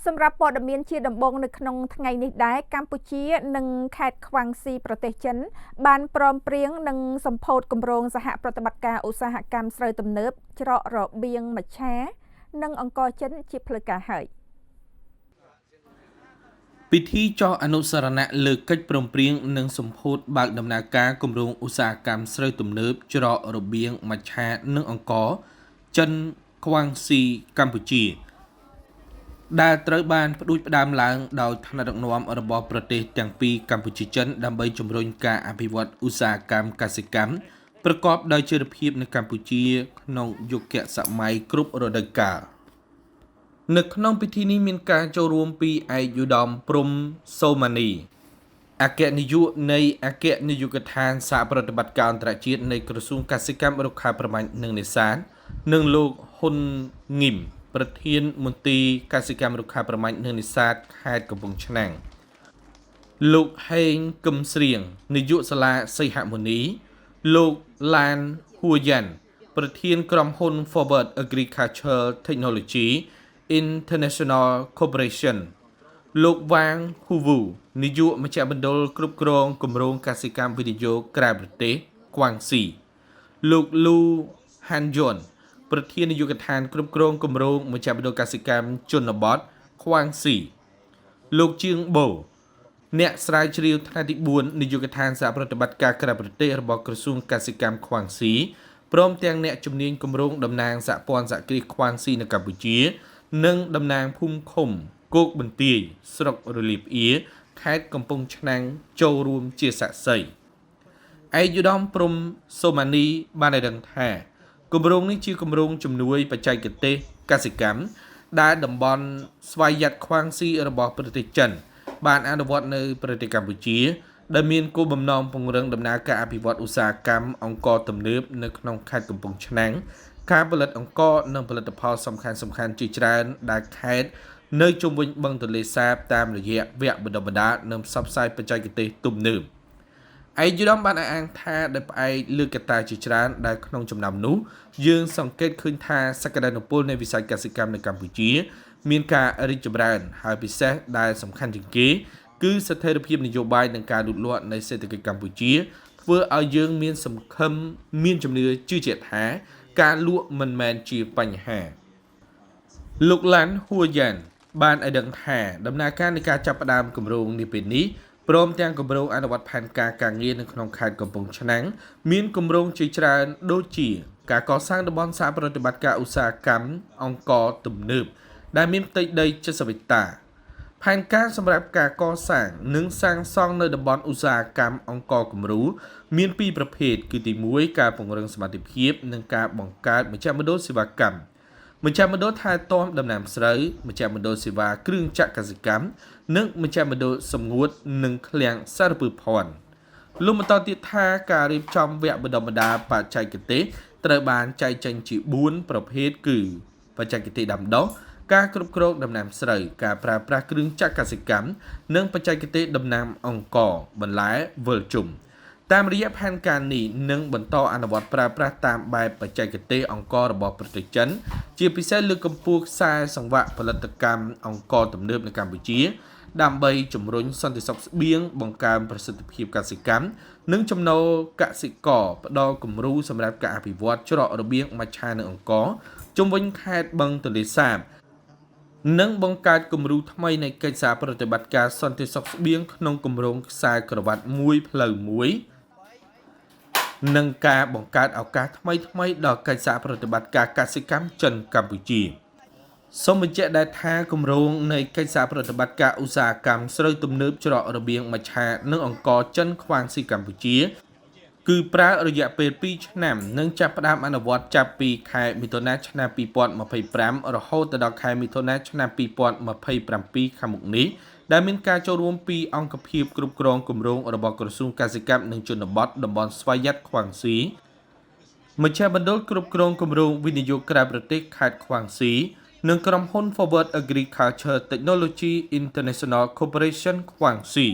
សម្រាប់ព័ត៌មានជាដំបូងនៅក្នុងថ្ងៃនេះដែរកម្ពុជានិងខេត្តខ្វាំងស៊ីប្រទេសចិនបានព្រមព្រៀងនឹងសម្ពោធគម្រោងសហប្រតិបត្តិការឧស្សាហកម្មស្រូវទំនើបច្រករបៀងមច្ឆានិងអង្គរចិនជាផ្លូវការហើយពិធីចុះអនុស្សរណៈលើកិច្ចព្រមព្រៀងនិងសម្ពោធបើកដំណើរការគម្រោងឧស្សាហកម្មស្រូវទំនើបច្រករបៀងមច្ឆានិងអង្គរចិនខ្វាំងស៊ីកម្ពុជាដែលត្រូវបានផ្ដួចផ្ដើមឡើងដោយថ្នាក់ដឹកនាំរបស់ប្រទេសទាំងពីរកម្ពុជាចិនដើម្បីជំរុញការអភិវឌ្ឍឧស្សាហកម្មកសិកម្មប្រកបដោយចីរភាពនៅកម្ពុជាក្នុងយុគសម័យគ្រប់រដូវកាលនៅក្នុងពិធីនេះមានការចូលរួមពីឯកឧត្តមព្រំសូម៉ានីអគ្គនាយកនៃអគ្គនាយកដ្ឋានសហប្រតិបត្តិការអន្តរជាតិនៃក្រសួងកសិកម្មរុក្ខាប្រមាញ់និងនេសាទនិងលោកហ៊ុនងីមប្រធានមន្ទីរកសិកម្មរុក្ខាប្រមាញ់និងនេសាទខេត្តកំពង់ឆ្នាំងលោកហេងកឹមស្រៀងនាយកសាលាសីហមុនីលោកឡានហួយ៉ាន់ប្រធានក្រុមហ៊ុន Forward Agriculture Technology International Corporation លោកវ៉ាងហ៊ូវូនាយកមជ្ឈមណ្ឌលគ្រប់គ្រងគម្រោងកសិកម្មវិនិយោគក្រៅប្រទេសខ្វាំងស៊ីលោកលូហាន់យុនប្រធាននាយកដ្ឋានគ្រប់គ្រងគម្រោងមជ្ឈមណ្ឌលកសិកម្មជនបទខ្វាំងស៊ីលោកជាងបូអ្នកស្រាវជ្រាវថ្នាក់ទី4នាយកដ្ឋានសហប្រតិបត្តិការក្រៅប្រទេសរបស់ក្រសួងកសិកម្មខ្វាំងស៊ីព្រមទាំងអ្នកជំនាញគម្រោងតំណាងសហព័ន្ធសហគ្រាសខ្វាំងស៊ីនៅកម្ពុជានិងតំណាងភូមិឃុំគោកបន្ទាយស្រុករលីបអៀខេត្តកំពង់ឆ្នាំងចូលរួមជាសាក្សីឯកឧត្តមព្រំសូម៉ានីបានឲ្យដឹងថាគម្រោងនេះជាគម្រោងជំនួយបច្ចេកទេសកសិកម្មដែលតំបន់ស្វយ័តខ្វាំងស៊ីរបស់ប្រទេសចិនបានអនុវត្តនៅប្រទេសកម្ពុជាដែលមានគោលបំណងពង្រឹងដំណើរការអភិវឌ្ឍឧស្សាហកម្មអង្គរទំនើបនៅក្នុងខេត្តកំពង់ឆ្នាំងការផលិតអង្គរនិងផលិតផលសំខាន់ៗជាច្រើនដែលខេត្តនៅជុំវិញបឹងទន្លេសាបតាមរយៈវគ្គបណ្ដុះបណ្ដាលនិងផ្សព្វផ្សាយបច្ចេកទេសទំនើបឯកឧត្តមបានអះអាងថាដោយផ្អែកលើកត្តាជាច្រើនដែលក្នុងចំណោមនោះយើងសង្កេតឃើញថាសក្តានុពលនៃវិស័យកសិកម្មនៅកម្ពុជាមានការរីកចម្រើនហើយពិសេសដែលសំខាន់ជាងគេគឺស្ថិរភាពនយោបាយនិងការលូតលាស់នៃសេដ្ឋកិច្ចកម្ពុជាធ្វើឲ្យយើងមានសង្ឃឹមមានជំនឿជឿជាក់ថាការលក់មិនមែនជាបញ្ហាលោកឡាន់ហួយ៉ាន់បានឲ្យដឹងថាដំណើរការនៃការចាប់ផ្ដើមគម្រោងនេះពេលនេះព្រមទាំងគម្រោងអនុវត្តផែនការការងារនៅក្នុងខេត្តកំពង់ឆ្នាំងមានគម្រោងជាច្រើនដូចជាការកសាងតំបន់សហប្រតិបត្តិការឧស្សាហកម្មអង្គរទំនើបដែលមានផ្ទៃដី70ហិកតាផែនការសម្រាប់ការកសាងនិងសាងសង់នៅតំបន់ឧស្សាហកម្មអង្គរគំរូមានពីរប្រភេទគឺទី1ការពង្រឹងសមត្ថភាពនិងការបង្កើតមជ្ឈមណ្ឌលសេវាកម្មមជ្ឈមណ្ឌលថែទាំដំណាំស្រូវមជ្ឈមណ្ឌលសេវាគ្រឿងចក្រកសិកម្មនិងមជ្ឈមណ្ឌលសម្ងួតនិងឃ្លាំងសារពើភ័ណ្ឌលោកបន្តទៀតថាការរៀបចំវគ្គបណ្ដុះបណ្ដាលបច្ចេកទេសត្រូវបានចែកចេញជា4ប្រភេទគឺបច្ចេកទេសដាំដុះការគ្រប់គ្រងដំណាំស្រូវការប្រើប្រាស់គ្រឿងចក្រកសិកម្មនិងបច្ចេកទេសដំណាំអង្គរបន្លែវិលជុំតាមរយៈផែនការនេះនឹងបន្តអនុវត្តប្រើប្រាស់តាមបែបបច្ចេកទេសអង្គររបស់ប្រទេសចិនជាពិសេសលើកកម្ពស់ខ្សែសង្វាក់ផលិតកម្មអង្គរទំនើបនៅកម្ពុជាដើម្បីជំរុញសន្តិសុខស្បៀងបង្កើនប្រសិទ្ធភាពកសិកម្មនិងចំណូលកសិករផ្ដល់គំរូសម្រាប់ការអភិវឌ្ឍច្រករបៀងមច្ឆានិងអង្គរជុំវិញខេត្តបឹងទន្លេសាបនិងបង្កើតគំរូថ្មីនៃកិច្ចសហប្រតិបត្តិការសន្តិសុខស្បៀងក្នុងគម្រោងខ្សែក្រវ៉ាត់មួយផ្លូវមួយនិងការបង្កើតឱកាសថ្មីដល់កិច្ចសហប្រតិបត្តិការកសិកម្មចិនកម្ពុជាសូមបញ្ជាក់ដែរថាគម្រោងនៃកិច្ចសហប្រតិបត្តិការឧស្សាហកម្មស្រូវទំនើបច្រករបៀងមច្ឆានិងអង្គរចិនខ្វាំងស៊ីកម្ពុជាគឺប្រើរយៈពេល2ឆ្នាំនិងចាប់ផ្ដើមអនុវត្តចាប់ពីខែមិថុនាឆ្នាំ2025រហូតដល់ខែមិថុនាឆ្នាំ2027ខាងមុខនេះដែលមានការចូលរួមពីអង្គភាពគ្រប់គ្រងគម្រោងរបស់ក្រសួងកសិកម្មនិងជនបទតំបន់ស្វយ័តខ្វាំងស៊ីមជ្ឈមណ្ឌលគ្រប់គ្រងគម្រោងវិនិយោគក្រៅប្រទេសខេត្តខ្វាំងស៊ីនិងក្រុមហ៊ុន Forward Agriculture Technology International Corporation ខ្វាំងស៊ី